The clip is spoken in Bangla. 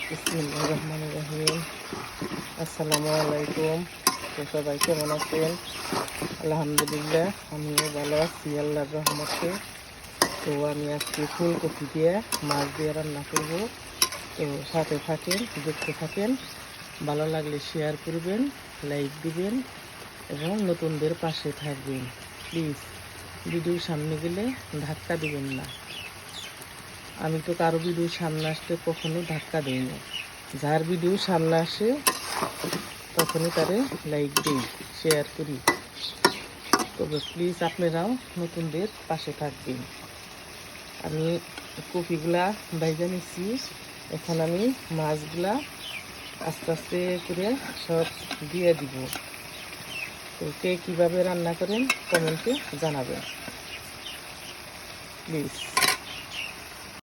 বিসমিল্লাহির রহমানির রহিম। আসসালামু আলাইকুম। তো সবাই কেমন আছেন? আলহামদুলিল্লাহ, আমিও ভালো আছি আল্লাহর রহমতে। তো আমি আজকে ফুলকপি দিয়ে মাছ দিয়ে রান্না করব। তো সাথে থাকেন, দেখতে থাকেন। ভালো লাগলে শেয়ার করবেন, লাইক দিবেন এবং নতুনদের পাশে থাকবেন। প্লিজ ভিডিওর সামনে গেলে ধাক্কা দিবেন না। আমি তো কারো ভিডিওর সামনে আসলে কখনো ধাক্কা দিই না। যার ভিডিও সামনে আসে তখনই তারে লাইক দিই, শেয়ার করি। তবে প্লিজ আপনারাও নতুনদের পাশে থাকবেন। আমি কপিগুলা ভাইজা নিচ্ছি। এখন আমি মাছগুলা আস্তে আস্তে করে সব দিয়ে দিব। তো কে কীভাবে রান্না করেন কমেন্টে জানাবেন প্লিজ।